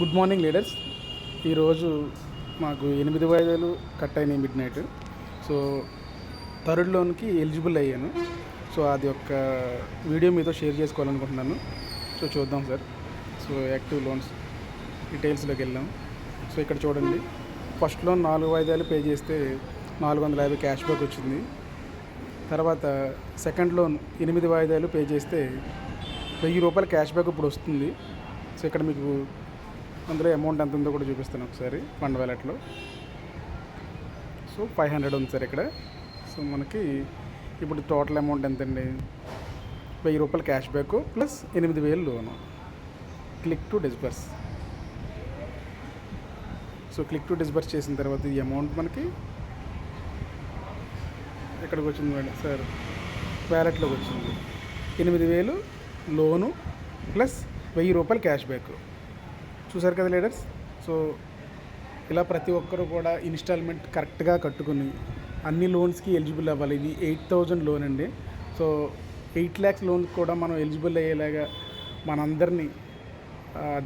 Good morning leaders. ఈరోజు మాకు 8 వాయిదాలు కట్ అయినాయి మిడ్ నైట్. సో థర్డ్ లోన్కి ఎలిజిబుల్ అయ్యాను. సో అది ఒక వీడియో మీతో షేర్ చేసుకోవాలనుకుంటున్నాను. సో చూద్దాం సార్. సో యాక్టివ్ లోన్స్ డీటెయిల్స్లోకి వెళ్దాం. సో ఇక్కడ చూడండి, ఫస్ట్ లోన్ 4 వాయిదాలు పే చేస్తే 450 క్యాష్ బ్యాక్ వచ్చింది. తర్వాత సెకండ్ లోన్ 8 వాయిదాలు పే చేస్తే 1000 రూపాయలు క్యాష్ బ్యాక్ ఇప్పుడు వస్తుంది. సో ఇక్కడ మీకు అందులో అమౌంట్ ఎంత ఉందో కూడా చూపిస్తాను ఒకసారి. ఫండ్ వ్యాలెట్లో సో 500 ఉంది సార్ ఇక్కడ. సో మనకి ఇప్పుడు టోటల్ అమౌంట్ ఎంతండి? 1000 రూపాయలు cash back plus 8000 loan. Click to disburse. So click to disburse చేసిన తర్వాత ఈ అమౌంట్ మనకి ఎక్కడికి వచ్చింది మేడం సార్? వ్యాలెట్లోకి వచ్చింది. 8000 లోను ప్లస్ 1000 రూపాయలు క్యాష్ బ్యాక్. చూసారు కదా లీడర్స్. సో ఇలా ప్రతి ఒక్కరూ కూడా ఇన్స్టాల్మెంట్ కరెక్ట్గా కట్టుకుని అన్ని లోన్స్కి ఎలిజిబుల్ అవ్వాలి. ఇది 8000 లోన్ అండి. సో 8 lakhs లోన్కి కూడా మనం ఎలిజిబుల్ అయ్యేలాగా మనందరినీ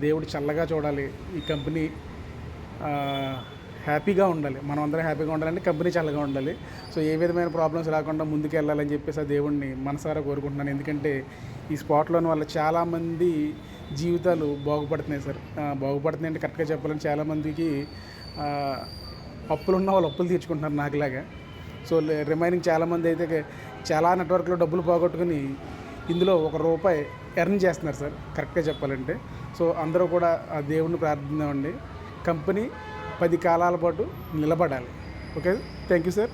దేవుడు చల్లగా చూడాలి. ఈ కంపెనీ హ్యాపీగా ఉండాలి. మనం అందరం హ్యాపీగా ఉండాలంటే కంపెనీ చల్లగా ఉండాలి. సో ఏ విధమైన ప్రాబ్లమ్స్ రాకుండా ముందుకు వెళ్ళాలని చెప్పేసి ఆ దేవుడిని మనసారా కోరుకుంటున్నాను. ఎందుకంటే ఈ స్పాట్ లోన్ వల్ల చాలామంది జీవితాలు బాగుపడుతున్నాయి సార్. బాగుపడుతున్నాయి అంటే కరెక్ట్గా చెప్పాలంటే చాలామందికి అప్పులు ఉన్న వాళ్ళు అప్పులు తీర్చుకుంటున్నారు నాకులాగా. సో రిమైనింగ్ చాలామంది అయితే చాలా నెట్వర్క్లో డబ్బులు పోగొట్టుకుని ఇందులో ₹1 ఎర్న్ చేస్తున్నారు సార్ కరెక్ట్గా చెప్పాలంటే. సో అందరూ కూడా ఆ దేవుడిని ప్రార్థిద్దామండి. కంపెనీ 10 కాలాల పాటు నిలబడాలి. Okay, thank you sir.